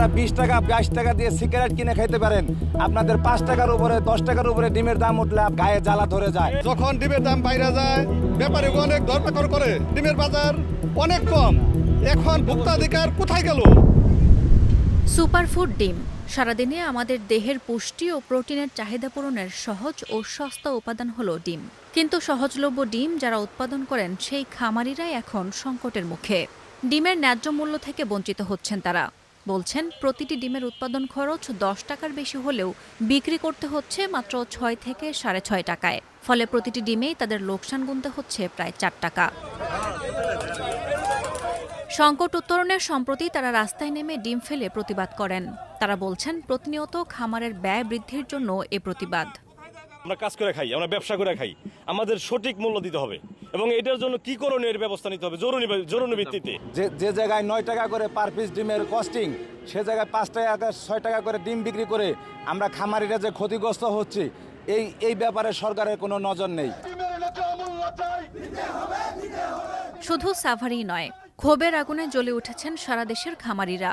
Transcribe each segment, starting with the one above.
আপনারা 20 টাকা 22 টাকা দিয়ে সিগারেট কিনে খাইতে পারেন, আপনাদের 5 টাকার উপরে 10 টাকার উপরে ডিমের দাম উঠলে গায়ে জ্বালা ধরে যায়। যখন ডিমের দাম বাইরে যায় ব্যাপারী অনেক ধরপাকড় করে, ডিমের বাজার অনেক কম, এখন ভোক্তাধিকার কোথায় গেল? সুপারফুড ডিম সারাদিনে আমাদের দেহের পুষ্টি ও প্রোটিনের চাহিদা পূরণের সহজ ও সস্তা উপাদান হলো ডিম। কিন্তু সহজলভ্য ডিম যারা উৎপাদন করেন সেই খামারিরাই এখন সংকটের মুখে। ডিমের ন্যায্য মূল্য থেকে বঞ্চিত হচ্ছেন তারা। বলছেন প্রতিটি ডিমের উৎপাদন খরচ 10 টাকার বেশি হলেও বিক্রি করতে হচ্ছে মাত্র 6 থেকে 6.5 টাকায়। ফলে প্রতিটি ডিমেই তাদের লোকসান গুনতে হচ্ছে প্রায় 4 টাকা। সংকট উত্তরণের সম্প্রতি তারা রাস্তায় নেমে ডিম ফেলে প্রতিবাদ করেন। তারা বলছেন প্রতিনিয়ত খামারের ব্যয় বৃদ্ধির জন্য এ প্রতিবাদ। আমরা কাজ করে খাই, আমরা ব্যবসা করে খাই, আমাদের সঠিক মূল্য দিতে হবে এবং এটার জন্য কি করণীয় ব্যবস্থা নিতে হবে জরুরি ভিত্তিতে। যে জায়গায় 9 টাকা করে পার পিস ডিমের কস্টিং, সে জায়গায় 5 টাকা 6 টাকা করে ডিম বিক্রি করে আমরা খামারিরা যে ক্ষতিগ্রস্ত হচ্ছি, এই ব্যাপারে সরকারের কোনো নজর নেই। শুধু সাভারেই নয়, ক্ষোভের আগুনে জ্বলে উঠেছেন সারা দেশের খামারিরা।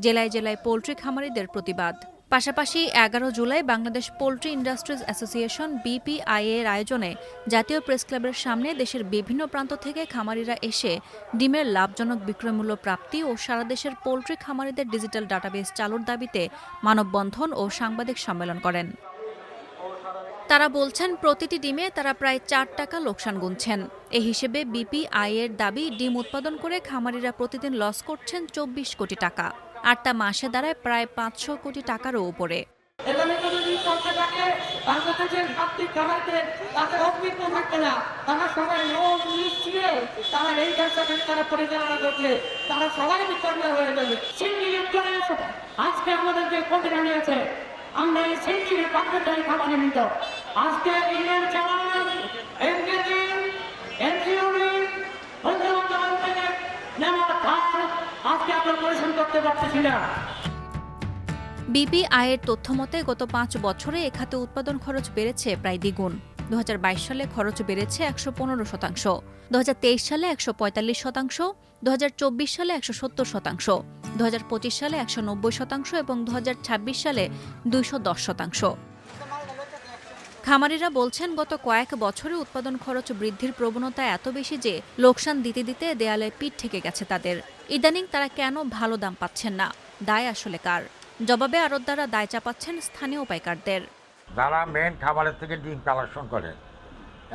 জেলায় জেলায় পোল্ট্রি খামারিদের প্রতিবাদ। পাশাপাশি 11 July Bangladesh poultry industries association BPIA এর আয়োজনে জাতীয় প্রেস ক্লাবের সামনে দেশের বিভিন্ন প্রান্ত থেকে খামারিরা এসে ডিমের লাভজনক বিক্রয়মূল্য প্রাপ্তি ও সারা দেশের পোল্ট্রি খামারিদের ডিজিটাল ডাটাবেস চালুর দাবিতে মানববন্ধন ও সাংবাদিক সম্মেলন করেন। তারা বলছেন প্রতিটি ডিমে তারা প্রায় 4 টাকা লোকসান গুনছেন। এ হিসেবে BPIA এর দাবি ডিম উৎপাদন করে খামারিরা প্রতিদিন লস করছেন 24 কোটি টাকা, আর তা মাসে দাঁড়ায় প্রায় 500 কোটি টাকারও উপরে। আজকে আমাদের যে প্রতিদান আছে, আমরা এই সেঞ্চুরি পাত্রটাই খাবারে নিত। আজকে ইংল্যান্ড চালান আজকে আমরা পরিশ্রম করতে পারতেছি না। BPIA এর তথ্য মতে গত 5 বছরে এ খাতে উৎপাদন খরচ বেড়েছে প্রায় দ্বিগুণ। 2022 সালে খরচ বেড়েছে 115%, 2023 সালে 145%, 2024 সালে 170%, 2025 সালে 190% এবং 2026 সালে 210%। খামারিরা বলছেন গত কয়েক বছরে উৎপাদন খরচ বৃদ্ধির প্রবণতা এত বেশি যে লোকসান দিতে দিতে দেয়ালে পিঠ ঠেকে গেছে তাদের। ইদানিং তারা কেন ভালো দাম পাচ্ছেন না, দায় আসলে কার? জবাবে আড়তদাররা দায় চাপাচ্ছেন স্থানীয় পাইকারদের। যারা মেন খাবারের থেকে ডিম কালেকশন করে,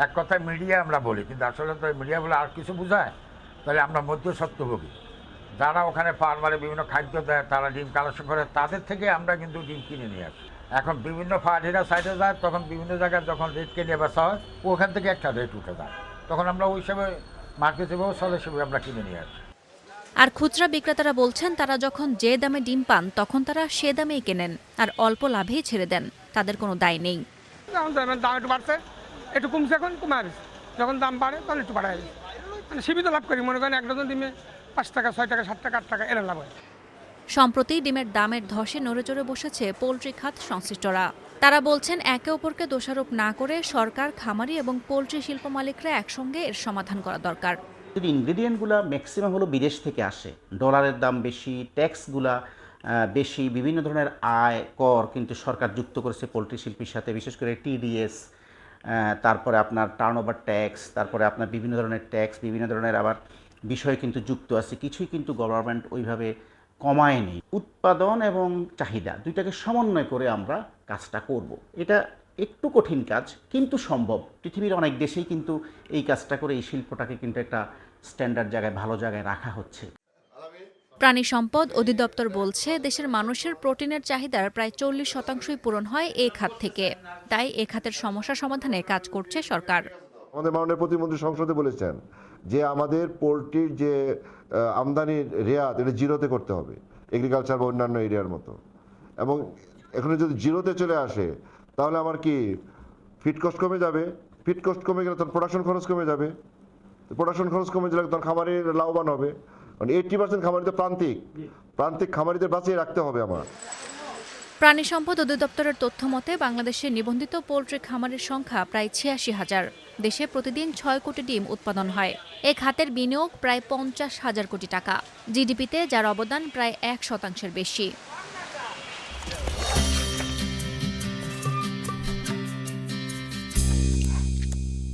এক কথায় মিডিয়া আমরা বলি, কিন্তু আসলে তো মিডিয়া বলে আর কিছু বোঝায়, তাহলে আমরা মধ্যস্বত্বভোগী। যারা ওখানে ফার্মারে বিভিন্ন খাদ্য দেয়, তারা ডিম কালেকশন করে, তাদের থেকে আমরা কিন্তু ডিম কিনে নিয়ে আসি। এখন বিভিন্ন ফার্মেরা সাইডে যায়, তখন বিভিন্ন জায়গায় যখন রেট কিনে বেচা হয়, ওখান থেকে একটা রেট উঠে যায়, তখন আমরা ওই হিসাবে মার্কেটে ব্যবস্থা হিসেবে আমরা কিনে নিয়ে আসি। আর খুচরা বিক্রেতারা বলছেন তারা যখন যে দামে ডিম পান তখন তারা সে দামেই কেনেন আর অল্প লাভেই ছেড়ে দেন, তাদের কোনো দায় নেই। দাম একটু বাড়ছে, একটু কমছে, এখন কমে আসছে, যখন দাম বাড়ে তখন একটু বাড়ায়, মানে সীমিত লাভ করি। মনে করেন এক ডজন ডিমে 5 টাকা 6 টাকা 7 টাকা 8 টাকা এর লাভ হয়। সম্প্রতি ডিমের দামের ধসে নড়েচড়ে বসেছে পোল্ট্রি খাত সংশ্লিষ্টরা। তারা বলছেন একে অপরকে দোষারোপ না করে সরকার, খামারি এবং পোল্ট্রি শিল্প মালিকরা একসঙ্গে এর সমাধান করা দরকার। ইনগ্রেডিয়েন্টগুলো ম্যাক্সিমাম হলো বিদেশ থেকে আসে, ডলারের দাম বেশি, ট্যাক্সগুলা বেশি, বিভিন্ন ধরনের আয় কর কিন্তু সরকার যুক্ত করেছে পোলট্রি শিল্পীর সাথে, বিশেষ করে TDS, তারপরে আপনার টার্নওভার ট্যাক্স, তারপরে আপনার বিভিন্ন ধরনের ট্যাক্স, বিভিন্ন ধরনের আবার বিষয় কিন্তু যুক্ত আছে। কিছুই কিন্তু গভর্নমেন্ট ওইভাবে কমায়নি। উৎপাদন এবং চাহিদা দুইটাকে সমন্বয় করে আমরা কাজটা করব। এটা একটু কঠিন কাজ কিন্তু সম্ভব। পৃথিবীর অনেক দেশেই কিন্তু এই কাজটা করে এই শিল্পটাকে কিন্তু একটা স্ট্যান্ডার্ড জায়গায়, ভালো জায়গায় রাখা হচ্ছে। প্রাণী সম্পদ অধিদপ্তর বলছে দেশের মানুষের প্রোটিনের চাহিদার প্রায় 40% পূরণ হয় এই খাত থেকে। তাই এ খাতের সমস্যা সমাধানে কাজ করছে সরকার। আমাদের মাননীয় প্রতিমন্ত্রী সংসদে বলেছেন যে আমাদের পোল্ট্রির যে আমদানির রেয়াত এটা জিরোতে করতে হবে, এগ্রিকালচার বা অন্যান্য এরিয়ার মতো। এবং এখানে যদি জিরোতে চলে আসে তাহলে আমার কি ফিড কস্ট কমে যাবে, ফিড কস্ট কমে গেলে তখন প্রোডাকশন খরচ কমে যাবে, প্রোডাকশন খরচ কমে গেলে তখন খামারের লাভবান হবে। মানে 80% খামারিদের প্রান্তিক খামারিদের বাঁচিয়ে রাখতে হবে আমার। প্রাণী সম্পদ অধিদপ্তরের তথ্য মতে বাংলাদেশে নিবন্ধিত পোল্ট্রি খামারের সংখ্যা প্রায় ৮৬,০০০। দেশে প্রতিদিন ৬ কোটি ডিম উৎপাদন হয়। এ খাতের বিনিয়োগ প্রায় ৫০,০০০ কোটি টাকা। জিডিপিতে যার অবদান প্রায় ১% বেশি।